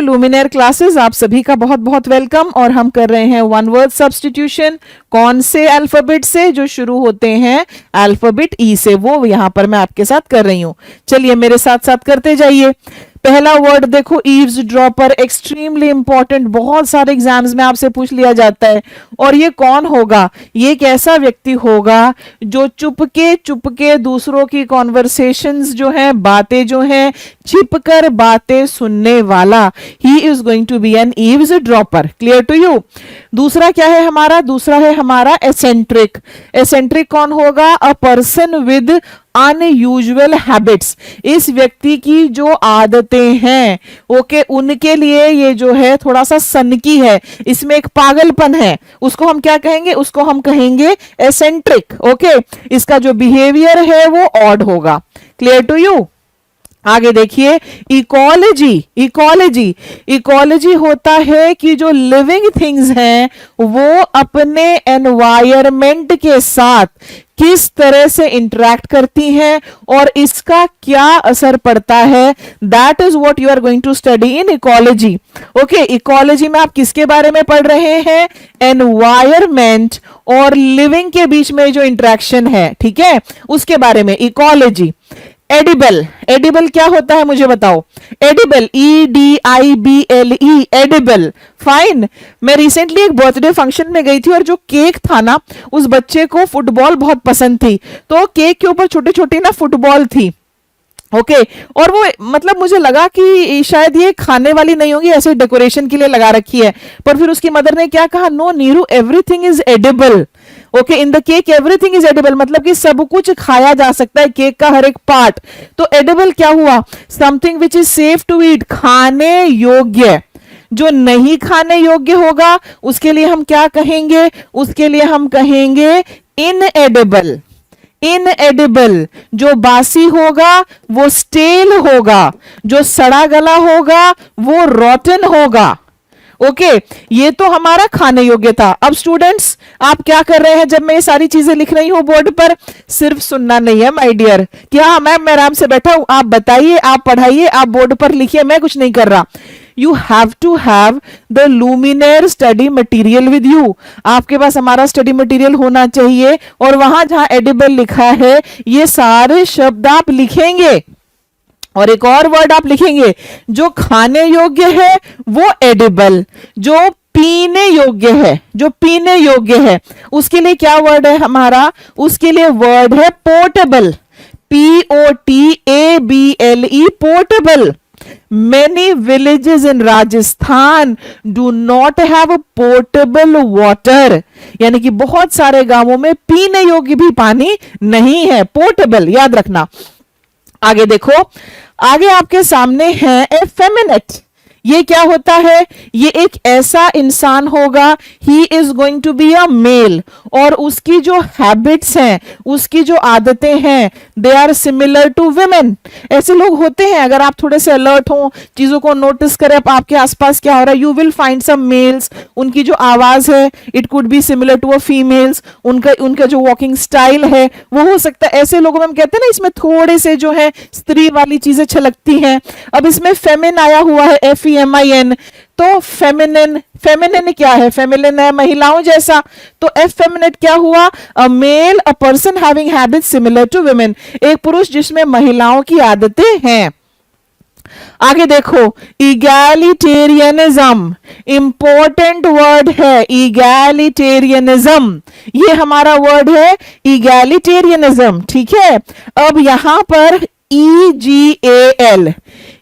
लुमिनेयर classes आप सभी का बहुत बहुत वेलकम। और हम कर रहे हैं वन वर्ड सब्स्टिट्यूशन। कौन से अल्फाबेट से? जो शुरू होते हैं अल्फाबेट ई से, वो यहां पर मैं आपके साथ कर रही हूं। चलिए मेरे साथ साथ करते जाइए। पहला वर्ड देखो, ईव्स ड्रॉपर, एक्सट्रीमली इंपॉर्टेंट, बहुत सारे एग्जाम्स में आपसे पूछ लिया जाता है। और ये कौन होगा? ये एक ऐसा व्यक्ति होगा जो चुपके चुपके दूसरों की कॉन्वर्सेशंस जो है, बातें जो हैं, छिपकर बातें सुनने वाला। He is going to be an eavesdropper. Clear to you? दूसरा क्या है हमारा? दूसरा है हमारा एसेंट्रिक। एसेंट्रिक कौन होगा? A person with unusual habits. इस व्यक्ति की जो आदतें हैं, ओके, उनके लिए ये जो है थोड़ा सा सनकी है, इसमें एक पागलपन है। उसको हम क्या कहेंगे? उसको हम कहेंगे एसेंट्रिक। ओके, इसका जो बिहेवियर है वो ऑड होगा। Clear to you? आगे देखिए, इकोलॉजी। इकोलॉजी इकोलॉजी होता है कि जो लिविंग थिंग्स हैं वो अपने एनवायरमेंट के साथ किस तरह से इंटरैक्ट करती हैं और इसका क्या असर पड़ता है। That is what you are going to study in ecology. Okay, ecology में आप किसके बारे में पढ़ रहे हैं? एनवायरमेंट और लिविंग के बीच में जो इंटरेक्शन है, ठीक है, उसके बारे में इकोलॉजी। एडिबल। एडिबल क्या होता है मुझे बताओ? Edible, EDIBLE, edible. फाइन। मैं रिसेंटली एक बर्थडे फंक्शन में गई थी और जो केक था ना, उस बच्चे को फुटबॉल बहुत पसंद थी, तो केक के ऊपर छोटी छोटी ना फुटबॉल थी। ओके, और वो मतलब मुझे लगा कि शायद ये खाने वाली नहीं होगी, ऐसे डेकोरेशन के लिए लगा रखी है। पर फिर उसकी मदर ने क्या कहा? No Neeru, everything is edible. Okay, in the cake everything is edible, मतलब कि सब कुछ खाया जा सकता है, केक का हर एक पार्ट। तो एडिबल क्या हुआ? Something which is safe to eat, खाने योग्य। जो नहीं खाने योग्य होगा उसके लिए हम क्या कहेंगे? उसके लिए हम कहेंगे इनएडिबल। इनएडिबल। जो बासी होगा वो स्टेल होगा, जो सड़ा गला होगा वो रॉटन होगा। ओके, ये तो हमारा खाने योग्य था। अब स्टूडेंट्स, आप क्या कर रहे हैं जब मैं ये सारी चीजें लिख रही हूं बोर्ड पर? सिर्फ सुनना नहीं है माय डियर। क्या मैम मैं आराम से बैठा हूं? आप बताइए, आप पढ़ाइए, आप बोर्ड पर लिखिए, मैं कुछ नहीं कर रहा। You have to have the Luminaire study material with you. आपके पास हमारा स्टडी मटेरियल होना चाहिए और वहां जहां एडिबल लिखा है ये सारे शब्द आप लिखेंगे। और एक और वर्ड आप लिखेंगे, जो खाने योग्य है वो एडिबल, जो पीने योग्य है, जो पीने योग्य है उसके लिए क्या वर्ड है हमारा? उसके लिए वर्ड है portable. POTABLE, portable. Many villages in Rajasthan do not have a potable water, यानी कि बहुत सारे गांवों में पीने योग्य भी पानी नहीं है। पोर्टेबल याद रखना। आगे देखो, आगे आपके सामने है एफेमिनेट। ये क्या होता है? ये एक ऐसा इंसान होगा, he is going to be a male, और उसकी जो हैबिट्स हैं, उसकी जो आदतें हैं, they are similar to women. ऐसे लोग होते हैं, अगर आप थोड़े से अलर्ट हो, चीजों को नोटिस करें आपके आसपास क्या हो रहा है, you will find some males, उनकी जो आवाज है it could be similar to a females, उनका जो वॉकिंग स्टाइल है वो हो सकता है। ऐसे लोगों में हम कहते हैं ना, इसमें थोड़े से जो है स्त्री वाली चीजें छलकती हैं। अब इसमें फेमिन आया हुआ है, FEMIN, तो फेमिनिन। फेमिनिन क्या है? फेमिनिन है महिलाओं जैसा। तो एफेमिनेट क्या हुआ? A male, a person having habits similar to women, एक पुरुष जिसमें महिलाओं की आदतें हैं। आगे देखो, इगैलिटेरियनिज्म, इंपॉर्टेंट वर्ड है इगैलिटेरियनिज्म। ये हमारा वर्ड है इगैलिटेरियनिज्म, ठीक है। अब यहां पर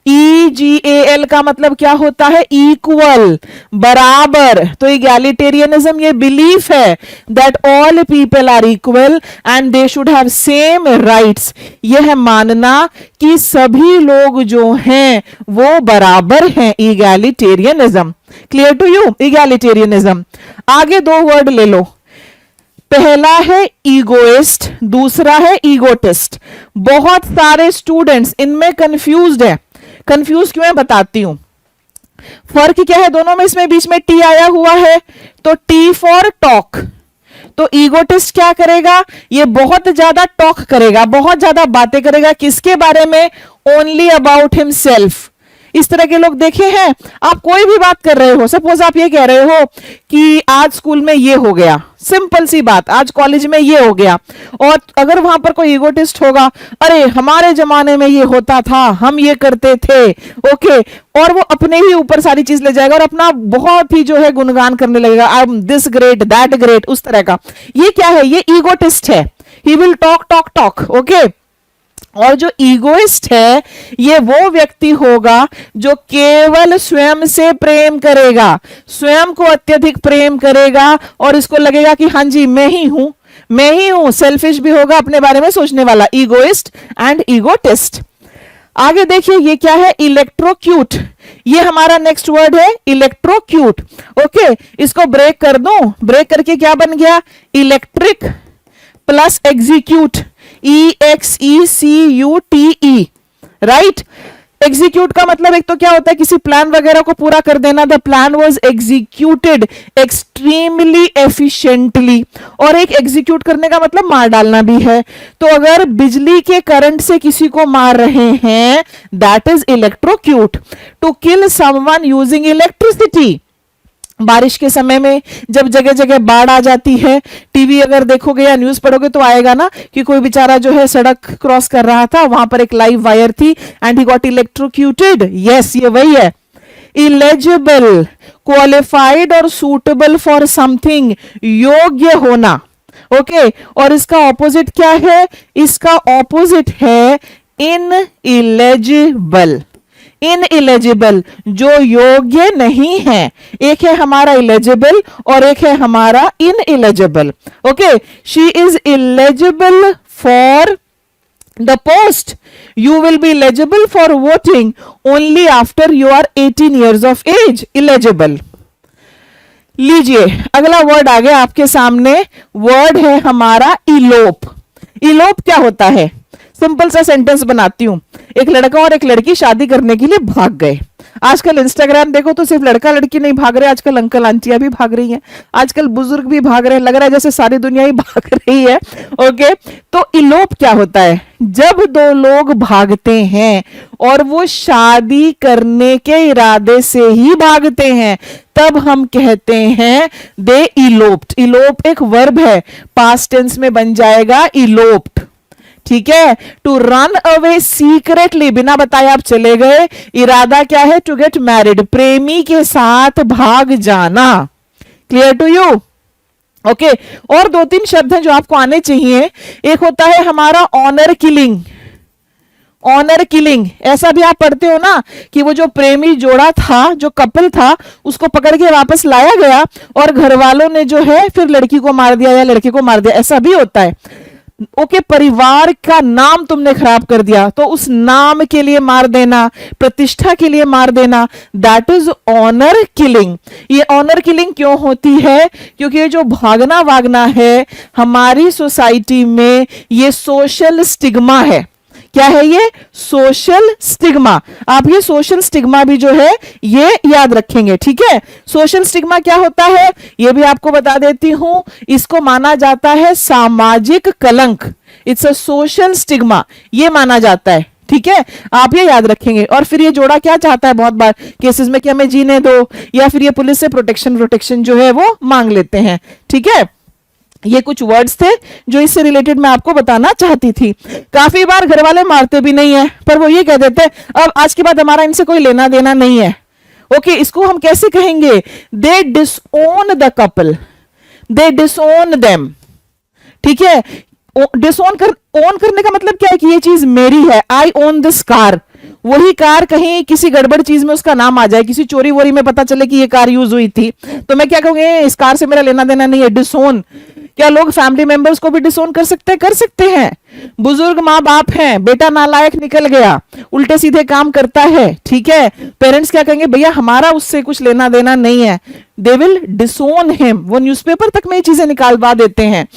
EGAL का मतलब क्या होता है? इक्वल, बराबर। तो इगैलिटेरियनिज्म ये बिलीफ है that all people are equal and they should have same rights. यह है मानना कि सभी लोग जो हैं वो बराबर हैं। Egalitarianism. Clear to you? Egalitarianism. आगे दो वर्ड ले लो। पहला है ईगोइस्ट, दूसरा है ईगोटिस्ट। बहुत सारे स्टूडेंट्स इनमें कंफ्यूज्ड है। कंफ्यूज क्यों है बताती हूं। फर्क क्या है दोनों में? इसमें बीच में टी आया हुआ है, तो टी फॉर टॉक। तो ईगोटिस्ट क्या करेगा? ये बहुत ज्यादा टॉक करेगा, बहुत ज्यादा बातें करेगा। किसके बारे में? Only about himself. इस तरह के लोग देखे हैं? आप कोई भी बात कर रहे हो, सपोज आप ये कह रहे हो कि आज स्कूल में ये हो गया, सिंपल सी बात, आज कॉलेज में ये हो गया, और अगर वहां पर कोई ईगोटिस्ट होगा, अरे हमारे जमाने में ये होता था, हम ये करते थे, ओके, और वो अपने ही ऊपर सारी चीज ले जाएगा और अपना बहुत ही जो है गुणगान करने लगेगा, I am this great that great, उस तरह का। ये क्या है? ये ईगोटिस्ट है। He will talk talk talk, okay. और जो ईगोइस्ट है ये वो व्यक्ति होगा जो केवल स्वयं से प्रेम करेगा, स्वयं को अत्यधिक प्रेम करेगा और इसको लगेगा कि हाँ जी मैं ही हूं। सेल्फिश भी होगा, अपने बारे में सोचने वाला, ईगोइस्ट एंड ईगोटिस्ट। आगे देखिए ये क्या है? इलेक्ट्रोक्यूट। ये हमारा नेक्स्ट वर्ड है, इलेक्ट्रोक्यूट, ओके। इसको ब्रेक कर दूं, ब्रेक करके क्या बन गया? Electric plus execute, EXECUTE, right. Execute का मतलब एक तो क्या होता है? किसी प्लान वगैरह को पूरा कर देना, the plan was executed extremely efficiently, और एक एग्जीक्यूट करने का मतलब मार डालना भी है। तो अगर बिजली के करंट से किसी को मार रहे हैं, that is electrocute. To kill someone using electricity, बारिश के समय में जब जगह जगह बाढ़ आ जाती है, टीवी अगर देखोगे या न्यूज पढ़ोगे तो आएगा ना कि कोई बेचारा जो है सड़क क्रॉस कर रहा था, वहां पर एक लाइव वायर थी and he got electrocuted. Yes, ये वही है। इलेजिबल, क्वालिफाइड और सूटेबल फॉर समथिंग, योग्य होना, ओके। और इसका ऑपोजिट क्या है? इसका ऑपोजिट है इनइलेजिबल। इनइलेजिबल, जो योग्य नहीं है। एक है हमारा इलेजिबल और एक है हमारा ineligible, okay. She is eligible for the post, you will be eligible for voting only after you are 18 years of age, eligible. लीजिए अगला वर्ड आ गया आपके सामने, वर्ड है हमारा इलोप। इलोप क्या होता है? सिंपल सा सेंटेंस बनाती हूं। एक लड़का और एक लड़की शादी करने के लिए भाग गए। आजकल इंस्टाग्राम देखो तो सिर्फ लड़का लड़की नहीं भाग रहे, आजकल अंकल आंटियां भी भाग रही हैं, आजकल बुजुर्ग भी भाग रहे हैं, लग रहा है जैसे सारी दुनिया ही भाग रही है, ओके। तो इलोप क्या होता है? जब दो लोग भागते हैं और वो शादी करने के इरादे से ही भागते हैं, तब हम कहते हैं दे इलोप्ड। इलोप एक वर्ब है, पास्ट टेंस में बन जाएगा इलोप्ड, ठीक है। टू रन अवे सीक्रेटली, बिना बताए आप चले गए। इरादा क्या है? टू गेट मैरिड, प्रेमी के साथ भाग जाना। Clear to you? ओके। और दो तीन शब्द हैं जो आपको आने चाहिए। एक होता है हमारा ऑनर किलिंग। ऑनर किलिंग, ऐसा भी आप पढ़ते हो ना कि वो जो प्रेमी जोड़ा था, जो कपल था, उसको पकड़ के वापस लाया गया और घर वालों ने जो है फिर लड़की को मार दिया या लड़के को मार दिया, ऐसा भी होता है। ओके, परिवार का नाम तुमने खराब कर दिया तो उस नाम के लिए मार देना, प्रतिष्ठा के लिए मार देना, दैट इज ऑनर किलिंग। ये ऑनर किलिंग क्यों होती है? क्योंकि ये जो भागना वागना है हमारी सोसाइटी में ये सोशल स्टिग्मा है। क्या है ये? Social stigma. आप ये सोशल स्टिग्मा भी जो है ये याद रखेंगे, ठीक है। सोशल स्टिग्मा क्या होता है ये भी आपको बता देती हूं। इसको माना जाता है सामाजिक कलंक, इट्स अ सोशल स्टिग्मा, ये माना जाता है, ठीक है। आप ये याद रखेंगे। और फिर ये जोड़ा क्या चाहता है बहुत बार केसेस में कि हमें जीने दो, या फिर ये पुलिस से प्रोटेक्शन जो है वो मांग लेते हैं, ठीक है। ये कुछ वर्ड्स थे जो इससे रिलेटेड मैं आपको बताना चाहती थी। काफी बार घर वाले मारते भी नहीं है, पर वो ये कह देते हैं अब आज के बाद हमारा इनसे कोई लेना देना नहीं है, ओके। इसको हम कैसे कहेंगे? They disown the couple, they disown them, ठीक है। डिसओन ओन करने का मतलब क्या है कि ये चीज मेरी है, आई ओन दिस कार। वही कार कहीं किसी गड़बड़ चीज में उसका नाम आ जाए, किसी चोरी वोरी में पता चले कि ये कार यूज हुई थी, तो मैं क्या कहूंगी? इस कार से मेरा लेना देना नहीं है, डिसओन। क्या लोग फैमिली मेंबर्स को भी डिसओन कर सकते हैं? कर सकते हैं। बुजुर्ग माँ बाप हैं, बेटा नालायक निकल गया, उल्टे सीधे काम करता है, ठीक है, पेरेंट्स क्या कहेंगे? भैया हमारा उससे कुछ लेना देना नहीं है, दे विल डिसओन हिम। वो न्यूज़पेपर तक में ये चीजें निकालवा देते हैं।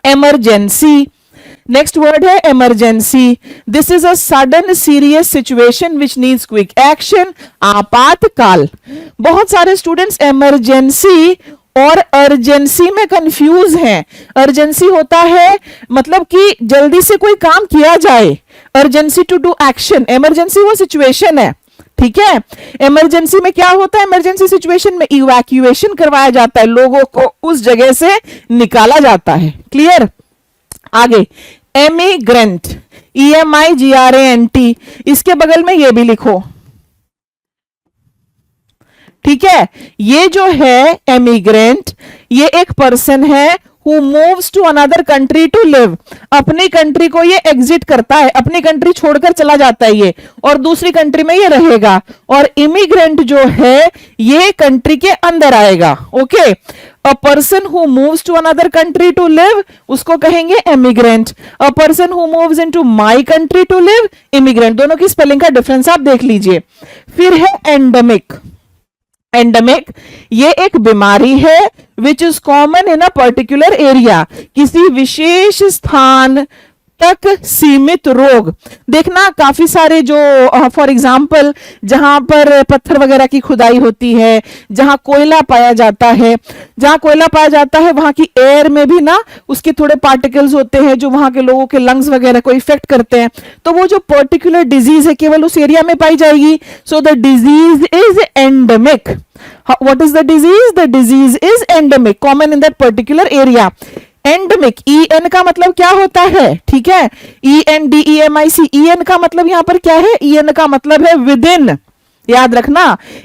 इमरजेंसी, नेक्स्ट वर्ड है emergency. This is a sudden serious situation which needs quick action, आपातकाल। बहुत सारे स्टूडेंट्स इमरजेंसी और अर्जेंसी में कंफ्यूज हैं। अर्जेंसी होता है मतलब कि जल्दी से कोई काम किया जाए, urgency to do action. Emergency वो सिचुएशन है, ठीक है। इमरजेंसी में क्या होता है, इमरजेंसी सिचुएशन में इवैक्यूएशन करवाया जाता है, लोगों को उस जगह से निकाला जाता है। क्लियर। आगे एमिग्रेंट, EMIGRANT, इसके बगल में ये भी लिखो, ठीक है। ये जो है एमिग्रेंट, ये एक पर्सन है who moves to another country to live, अपनी कंट्री को ये एग्जिट करता है, अपनी कंट्री छोड़कर चला जाता है ये, और दूसरी कंट्री में ये रहेगा। और इमिग्रेंट जो है ये कंट्री के अंदर आएगा। Okay, a person who moves to another country to live, उसको कहेंगे emigrant. A person who moves into my country to live, immigrant. दोनों की स्पेलिंग का डिफरेंस आप देख लीजिए। फिर है एंडेमिक। एंडेमिक ये एक बीमारी है which is common in a particular area, किसी विशेष स्थान तक सीमित रोग। देखना काफी सारे जो फॉर एग्जाम्पल जहां पर पत्थर वगैरह की खुदाई होती है, जहां कोयला पाया जाता है, जहां कोयला पाया जाता है वहां की एयर में भी ना उसके थोड़े पार्टिकल्स होते हैं जो वहां के लोगों के लंग्स वगैरह को इफेक्ट करते हैं, तो वो जो पर्टिकुलर डिजीज है केवल उस एरिया में पाई जाएगी। So the disease is endemic. What is the disease? The disease is endemic, common in that particular area. Endemic, EN का मतलब क्या होता है, ठीक है, ENDEMIC, EN का मतलब यहां पर क्या है, EN का मतलब है विद इन, याद रखना,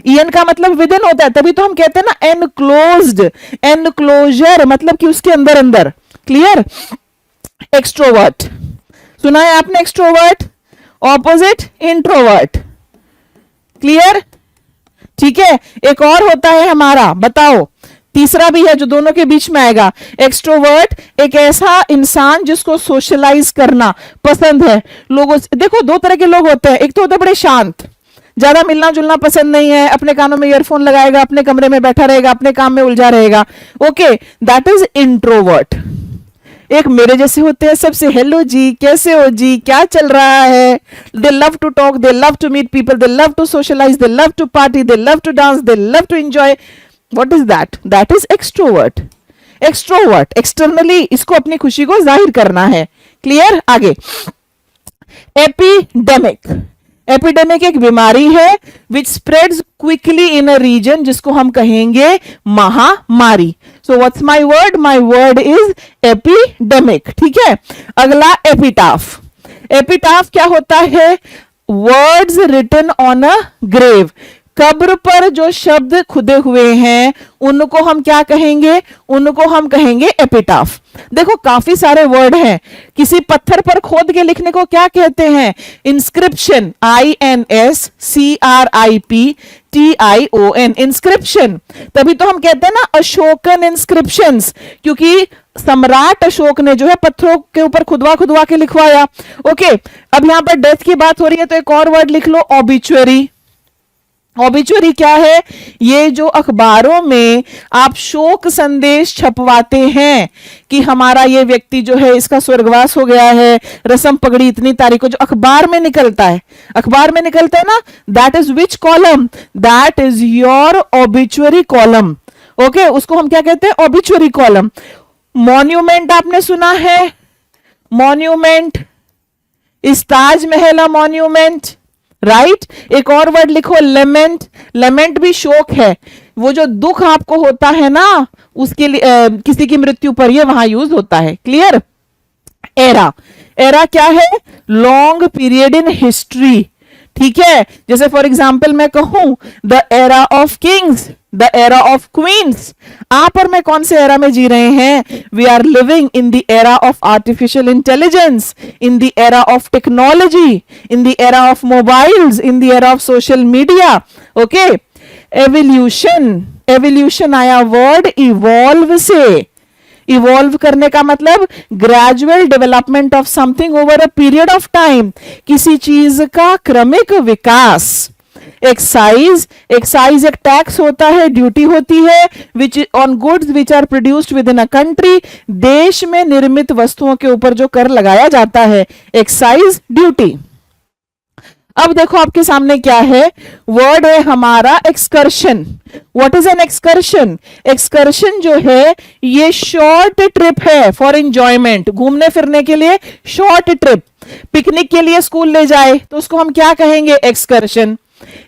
EN का मतलब विद इन होता है, तभी तो हम कहते हैं ना एनक्लोज्ड, एनक्लोजर मतलब कि उसके अंदर अंदर। क्लियर। एक्सट्रोवर्ट, सुना है आपने एक्सट्रोवर्ट, ऑपोजिट इंट्रोवर्ट। क्लियर, ठीक है। एक और होता है हमारा, बताओ, तीसरा भी है जो दोनों के बीच में आएगा। एक्सट्रोवर्ट एक ऐसा इंसान जिसको सोशलाइज करना पसंद है लोगों से। देखो दो तरह के लोग होते हैं, एक तो होते हैं बड़े शांत, ज्यादा मिलना जुलना पसंद नहीं है, अपने कानों में ईयरफोन लगाएगा, अपने कमरे में बैठा रहेगा, अपने काम में उलझा रहेगा। Okay, that is introvert. एक मेरे जैसे होते हैं, सबसे हेलो जी, कैसे हो जी, क्या चल रहा है। They love to talk, they love to meet people, they love to socialize, they love to party, they love to dance, they love to enjoy. What is that? That is extrovert. Extrovert externally इसको अपनी खुशी को जाहिर करना है। Clear. आगे epidemic. Epidemic एक बीमारी है which spreads quickly in a region, जिसको हम कहेंगे महामारी। So what's my word? My word is epidemic. ठीक है। अगला एपिटाफ। एपिटाफ क्या होता है? Words written on a grave. कब्र पर जो शब्द खुदे हुए हैं उनको हम क्या कहेंगे? उनको हम कहेंगे एपिटाफ। देखो काफी सारे वर्ड हैं, किसी पत्थर पर खोद के लिखने को क्या कहते हैं? Inscription, INSCRIPTION, inscription. तभी तो हम कहते हैं ना अशोकन इंस्क्रिप्शंस, क्योंकि सम्राट अशोक ने जो है पत्थरों के ऊपर खुदवा खुदवा के लिखवाया। ओके, अब यहां पर डेथ की बात हो रही है तो एक और वर्ड लिख लो, ऑबिचुअरी। ऑबिचुअरी क्या है? ये जो अखबारों में आप शोक संदेश छपवाते हैं कि हमारा ये व्यक्ति जो है इसका स्वर्गवास हो गया है, रस्म पगड़ी इतनी तारीख को, जो अखबार में निकलता है, अखबार में निकलता है ना, that is which column? That is your obituary column. Okay, उसको हम क्या कहते हैं? Obituary column. मॉन्यूमेंट आपने सुना है? मॉन्यूमेंट इस ताजमहल अ मॉन्यूमेंट, राइट। एक और वर्ड लिखो, लेमेंट। लेमेंट भी शोक है, वो जो दुख आपको होता है ना उसके लिए, किसी की मृत्यु पर, ये वहां यूज होता है। क्लियर। एरा। एरा क्या है? Long period in history. ठीक है, जैसे फॉर एग्जाम्पल मैं कहूं the era of kings, the era of queens. आप और मैं कौन से एरा में जी रहे हैं? We are living in the era of artificial intelligence, in the era of technology, in the era of mobiles, in the era of social media. Okay. Evolution. Evolution आया वर्ड इवॉल्व से। Evolve करने का मतलब gradual development of something over a period of time, किसी चीज का क्रमिक विकास। एक्साइज। एक्साइज एक टैक्स होता है, ड्यूटी होती है which on goods which are produced with in a country, देश में निर्मित वस्तुओं के ऊपर जो कर लगाया जाता है, एक्साइज ड्यूटी। अब देखो आपके सामने क्या है, वर्ड है हमारा excursion. What is an excursion? Excursion जो है ये शॉर्ट ट्रिप है फॉर एंजॉयमेंट, घूमने फिरने के लिए शॉर्ट ट्रिप। पिकनिक के लिए स्कूल ले जाए तो उसको हम क्या कहेंगे? एक्सकर्शन।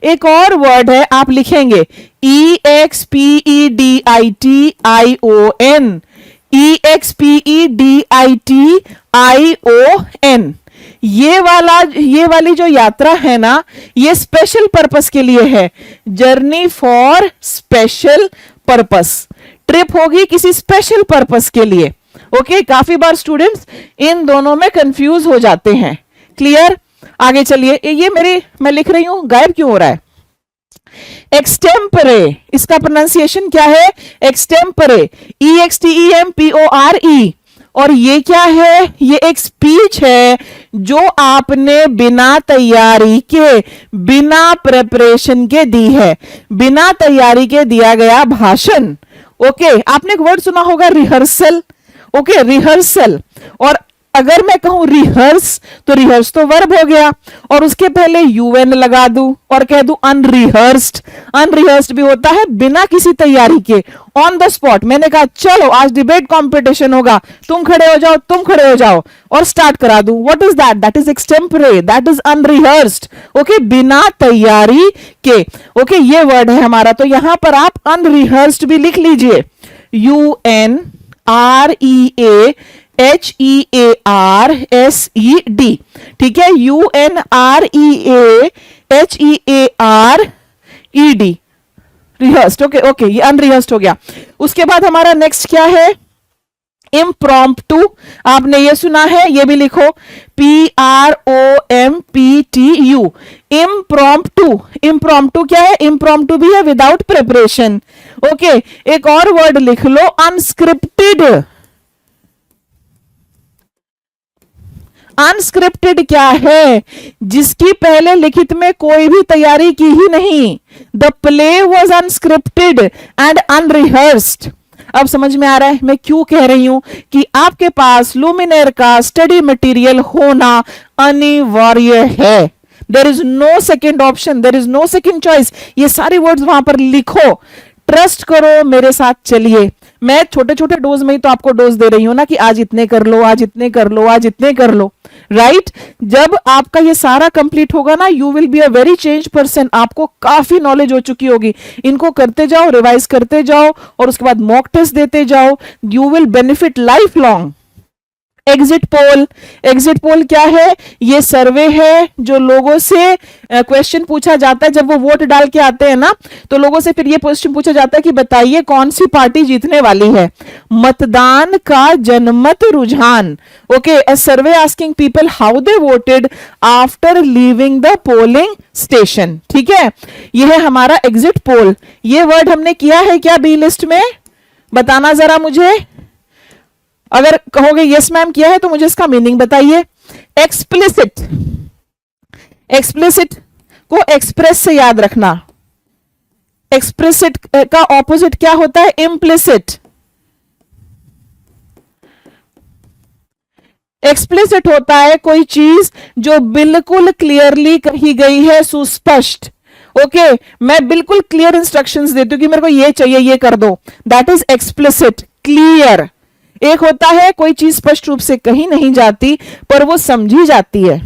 एक और वर्ड है, आप लिखेंगे EXPEDITION, EXPEDITION। ये वाली जो यात्रा है ना, ये स्पेशल पर्पस के लिए है, journey for special purpose, trip होगी किसी स्पेशल पर्पस के लिए। ओके, काफी बार स्टूडेंट्स इन दोनों में कंफ्यूज हो जाते हैं। क्लियर? आगे चलिए, ये मैं लिख रही हूं, गायब क्यों हो रहा है? एक्सटेम्परे, इसका प्रोनाउंसिएशन क्या है? एक्सटेम्परे, EXTEMPORE। और ये क्या है? ये एक स्पीच है जो आपने बिना तैयारी के, बिना प्रिपरेशन के दी है, बिना तैयारी के दिया गया भाषण। ओके, आपने एक वर्ड सुना होगा, रिहर्सल। Okay, rehearsal. और अगर मैं कहूं रिहर्स, तो रिहर्स तो वर्ब हो गया, और उसके पहले UN लगा दूं और कह दूं अनरिहर्स्ड। अनरिहर्स्ड भी होता है बिना किसी तैयारी के, ऑन द स्पॉट। मैंने कहा चलो आज डिबेट कंपटीशन होगा, तुम खड़े हो जाओ, तुम खड़े हो जाओ, और स्टार्ट करा दूं। What is that? That is extempore, that is unrehearsed. Okay, बिना तैयारी के। ओके, ये वर्ड है हमारा, तो यहां पर आप अनरिहर्स्ड भी लिख लीजिए, UNREAHEARSED। ठीक है, UNREAHEARED, रिहर्स्ड। ओके ओके, ये अनरिहर्स्ड हो गया। उसके बाद हमारा नेक्स्ट क्या है? इम्प्रॉम्प्टू। आपने ये सुना है, ये भी लिखो, PROMPTU, इम्प्रॉम्प्टू। इम्प्रॉम्प्टू क्या है? इम्प्रॉम्प्टू भी है विदाउट प्रिपरेशन। ओके, एक और वर्ड लिख लो, अनस्क्रिप्टेड। अनस्क्रिप्टेड क्या है? जिसकी पहले लिखित में कोई भी तैयारी की ही नहीं। The play was unscripted and unrehearsed. अब समझ में आ रहा है मैं क्यों कह रही हूं कि आपके पास लुमिनेयर का स्टडी मटेरियल होना अनिवार्य है। There is no second option, there is no second choice. ये सारे वर्ड्स वहां पर लिखो, ट्रस्ट करो, मेरे साथ चलिए। मैं छोटे छोटे डोज में ही तो आपको डोज दे रही हूं ना, कि आज इतने कर लो, आज इतने कर लो, आज इतने कर लो, राइट? जब आपका ये सारा कंप्लीट होगा ना, you will be a very change person. आपको काफी नॉलेज हो चुकी होगी। इनको करते जाओ, रिवाइज करते जाओ, और उसके बाद मॉक टेस्ट देते जाओ। You will benefit life long. Exit poll. Exit poll क्या है? ये सर्वे है जो लोगों से क्वेश्चन पूछा जाता है। जब वो वोट डाल के आते हैं ना, तो लोगों से फिर ये क्वेश्चन पूछा जाता है कि बताइए कौन सी पार्टी जीतने वाली है। मतदान का जनमत रुझान। Okay, a survey asking people how they voted after leaving the polling station. ठीक है, ये है हमारा एग्जिट पोल। ये वर्ड हमने किया है क्या बी लिस्ट में? बताना जरा मुझे। अगर कहोगे यस मैम किया है, तो मुझे इसका मीनिंग बताइए। एक्सप्लिसिट। एक्सप्लिसिट को एक्सप्रेस से याद रखना। एक्सप्लिसिट का ऑपोजिट क्या होता है? इम्प्लिसिट। एक्सप्लिसिट होता है कोई चीज जो बिल्कुल क्लियरली कही गई है, सुस्पष्ट। ओके, मैं बिल्कुल क्लियर इंस्ट्रक्शंस देती हूं कि मेरे को ये चाहिए, ये कर दो। That is explicit, clear. एक होता है कोई चीज स्पष्ट रूप से कही नहीं जाती, पर वो समझी जाती है।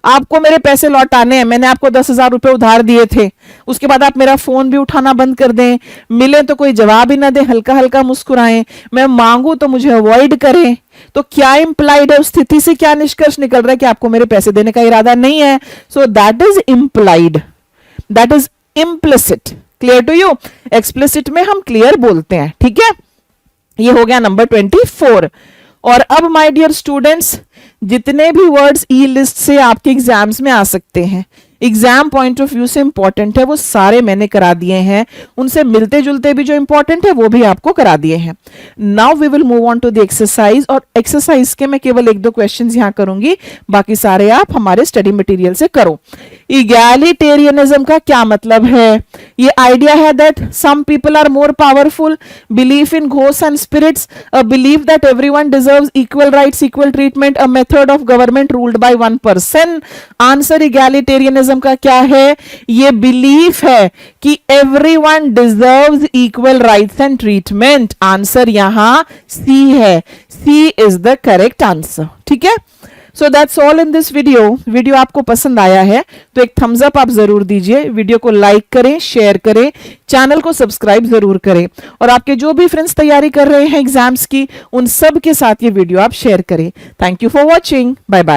आपको मेरे पैसे लौटाने हैं, मैंने आपको 10,000 रुपए उधार दिए थे, उसके बाद आप मेरा फोन भी उठाना बंद कर दें, मिले तो कोई जवाब ही ना दे, हल्का हल्का मुस्कुराएं, मैं मांगू तो मुझे अवॉइड करें, तो क्या इंप्लाइड है? उस स्थिति से क्या निष्कर्ष निकल रहा है कि आपको मेरे पैसे देने का इरादा नहीं है। So that is implied, that is implicit. Clear to you? Explicit में हम क्लियर बोलते हैं। ठीक है, ये हो गया नंबर 24। और अब माय डियर स्टूडेंट्स, जितने भी वर्ड्स ई लिस्ट से आपके एग्जाम्स में आ सकते हैं, एग्जाम पॉइंट ऑफ व्यू से इंपॉर्टेंट है, वो सारे मैंने करा दिए हैं। उनसे मिलते जुलते भी जो इंपॉर्टेंट है वो भी आपको करा दिए हैं। Now we will move on to the exercise. और एक्सरसाइज के मैं केवल 1-2 क्वेश्चंस यहां करूंगी, बाकी सारे आप हमारे स्टडी मटेरियल से करो। इगैलिटेरियनिज्म का क्या मतलब है? ये आइडिया है that some people are more powerful, belief in ghost and spirits, a belief that everyone deserves equal rights, equal treatment, a method of government ruled by one person. Answer egalitarianism का क्या है? ये belief है कि everyone deserves equal rights and treatment. Answer यहां C है, C is the correct answer. ठीक है, so that's all in this video आपको पसंद आया है तो एक थम्स अप आप जरूर दीजिए, वीडियो को लाइक करें, शेयर करें, चैनल को सब्सक्राइब जरूर करें और आपके जो भी फ्रेंड्स तैयारी कर रहे हैं एग्जाम्स की उन सब के साथ ये वीडियो आप शेयर करें। Thank you for watching, bye bye.